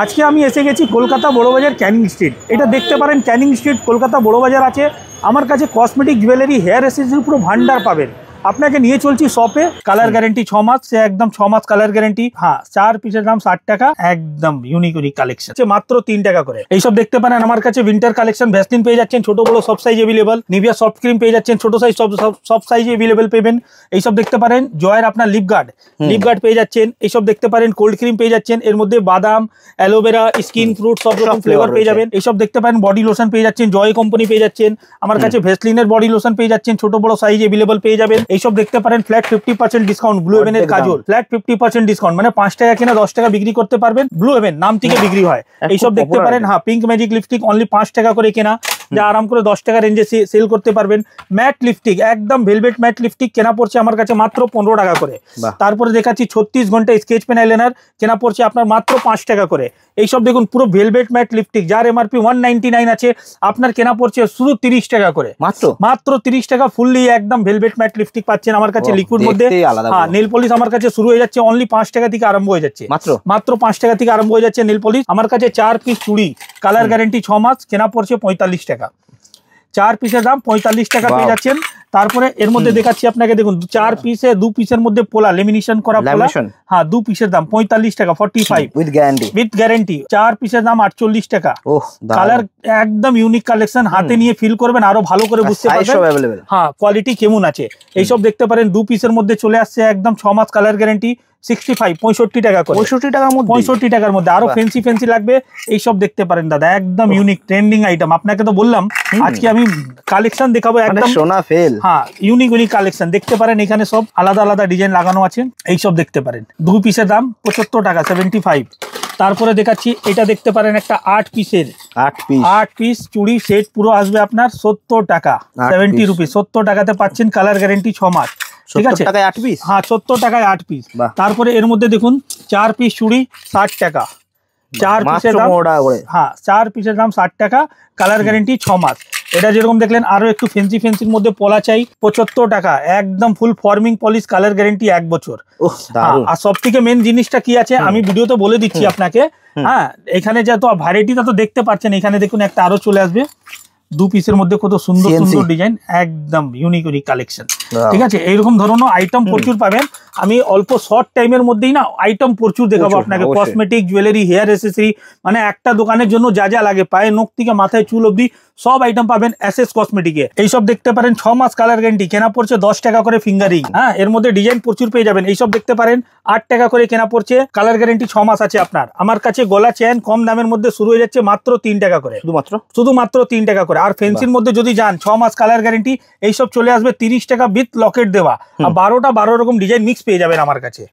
আজকে আমি এসে গেছি কলকাতা বড়বাজার ক্যানিং স্ট্রিট। এটা দেখতে পারেন ক্যানিং স্ট্রিট কলকাতা বড়বাজার আছে। আমার কাছে কসমেটিক জুয়েলারি হেয়ার অ্যাসেসরি পুরো ভান্ডার পাবেন। আপনাকে নিয়ে চলছি শপে। কালার গ্যারেন্টি 6 মাস, সে একদম 6 মাস কালার গ্যারেন্টি। হ্যাঁ, 4 পিসের দাম 60 টাকা, একদম ইউনিক কালেকশন, মাত্র 3 টাকা করে। এইসব দেখতে পারেন আমার কাছে উইন্টার কালেকশন। ভ্যাসলিন পেয়ে যাচ্ছেন ছোট বড় সব size available. Nivea soft cream পেয়ে যাচ্ছেন ছোট সাইজ সব সাইজ অ্যাভেলেবল পেবেন। এইসব দেখতে পারেন জয়ের আপনার লিপ গার্ড পেয়ে যাচ্ছেন। এইসব দেখতে পারেন কোল্ড ক্রিম পেয়ে যাচ্ছেন। এর মধ্যে বাদাম, অ্যালোভেরা, স্কিন ফ্রুট সব রকম ফ্লেভার পেয়ে যাবেন। এইসব দেখতে পারেন বডি লোশন পেয়ে যাচ্ছেন, জয় কোম্পানি পেয়ে যাচ্ছেন। আমার কাছে ভ্যাসলিনের বডি লোশন পেয়ে যাচ্ছেন, ছোট বড় সাইজ অ্যাভেলেবল পেয়ে যাবেন। এইসব দেখতে পারেন ফ্ল্যাট 50% ডিসকাউন্ট। ব্লু হেভেনের কাজল ফ্ল্যাট 50% ডিসকাউন্ট, মানে 5 টাকা কিনা 10 টাকা বিক্রি করতে পারবেন। ব্লু হেভেন নাম থেকে বিক্রি হয়। এইসব দেখতে পারেন। হ্যাঁ, পিঙ্ক ম্যাজিক লিপস্টিক অনলি 5 টাকা করে কেনা, যা আরাম করে 10 টাকা রেঞ্জে সেল করতে পারবেন। ম্যাট লিপস্টিক একদম ভেলভেট ম্যাট লিপস্টিক কেনা পড়ছে আমার কাছে মাত্র 15 টাকা করে। তারপরে দেখাচ্ছি 36 ঘন্টা স্কেচ পেন আইলাইনার কেনা পড়ছে আপনার মাত্র 5 টাকা করে। এইসব দেখুন পুরো ভেলভেট ম্যাট লিপস্টিক, যার এমআরপি 199 আছে, আপনার কেনা পড়ছে শুধু 30 টাকা করে। মাত্র 30 টাকা ফুললি একদম ভেলভেট ম্যাট লিপস্টিক পাচ্ছেন আমার কাছে লিকুইড মধ্যে। হ্যাঁ, নেল পলিশ আমার কাছে শুরু হয়ে যাচ্ছে অনলি 5 টাকা থেকে আরম্ভ হয়ে যাচ্ছে। মাত্র 5 টাকা থেকে আরম্ভ হয়ে যাচ্ছে নেল পলিশ। আমার কাছে 4 পিস চুড়ি কালার গ্যারেন্টি 6 মাস কেনা পড়ছে 45 টাকা। 4 পিসের দাম 45 টাকা পেয়ে যাচ্ছেন। তারপরে এর মধ্যে দেখাচ্ছি আপনাকে, দেখুন 4 পিসে 2 পিসের মধ্যে পোলা লেমিনেশন করা পোলা। হ্যাঁ, 2 পিসের দাম 45 টাকা 45 উইথ গ্যারান্টি। 4 পিসের দাম 48 টাকা। কালার একদম ইউনিক কালেকশন, হাতে নিয়ে ফিল করবেন আরো ভালো করে বুঝতে পারবেন হ্যাঁ কোয়ালিটি কেমন আছে। এইসব দেখতে পারেন 2 পিসের মধ্যে চলে আসছে একদম 6 মাস কালার গ্যারান্টি 65 টাকা করে। 65 টাকার মধ্যে আরো ফেন্সি লাগবে এইসব দেখতে পারেন দাদা, একদম ইউনিক ট্রেন্ডিং আইটেম। আপনাকে তো বললাম আজকে আমি কালেকশন দেখাবো একদম সোনা ফেল। হ্যাঁ, ইউনিক কালেকশন দেখতে পারেন। এখানে সব আলাদা আলাদা ডিজাইন লাগানো আছে। এইসব দেখতে পারেন 2 পিসের দাম 75 টাকা 75। তারপরে দেখাচ্ছি এটা দেখতে পারেন একটা 8 পিস চুড়ি সেট পুরো আসবে আপনার 70 টাকা 70 রুপিস। 70 টাকাতে পাচ্ছেন কালার গ্যারেন্টি 6 মাস। ঠিক আছে, 70 টাকায় 8 পিস। তারপরে এর মধ্যে দেখুন 4 পিস চুড়ি 60 টাকা। 4 পিসের দাম, হ্যাঁ 4 পিসের দাম 60 টাকা, কালার গ্যারেন্টি 6 মাস। এটা যেরকম দেখলেন আরো একটু ফেন্সির মধ্যে পলা চাই 75 টাকা, একদম ফুল ফর্মিং পলিশ কালার গ্যারেন্টি 1 বছর। আর সব থেকে মেন জিনিসটা কি আছে আমি ভিডিওতে বলে দিচ্ছি আপনাকে। হ্যাঁ, এখানে যত ভ্যারাইটিটা তো দেখতে পাচ্ছেন, এখানে দেখুন একটা আরো চলে আসবে 2 পিসের মধ্যে কত সুন্দর সুন্দর ডিজাইন, একদম ইউনিক কালেকশন। ঠিক আছে, এইরকম ধরনের আইটেম প্রচুর পাবেন। আমি অল্প শর্ট টাইমের মধ্যেই না আইটেম প্রচুর দেখাবো আপনাকে। কসমেটিক জুয়েলারি হেয়ার অ্যাসেসরি, মানে একটা দোকানের জন্য যা যা লাগে পায়ে নখ থেকে মাথায় চুল অব্দি সব আইটেম পাবেন এসএস কসমেটিকে। এইসব দেখতে পারেন 6 মাস কালার গ্যারান্টি কেনা পড়ছে 10 টাকা করে ফিঙ্গারিং। হ্যাঁ, এর মধ্যে ডিজাইন প্রচুর পেয়ে যাবেন। এইসব দেখতে পারেন 8 টাকা করে কেনা পড়ছে, কালার গ্যারান্টি 6 মাস আছে আপনার। আমার কাছে গলা চেন কম দামের মধ্যে শুরু হয়ে যাচ্ছে মাত্র 3 টাকা করে, শুধুমাত্র 3 টাকা করে। আর ফেন্সির মধ্যে যদি যান 6 মাস কালার গ্যারান্টি, এইসব চলে আসবে 30 টাকা উইথ লকেট দেওয়া। আর 12 রকম ডিজাইন মিক্স পেয়ে যাবেন আমার কাছে।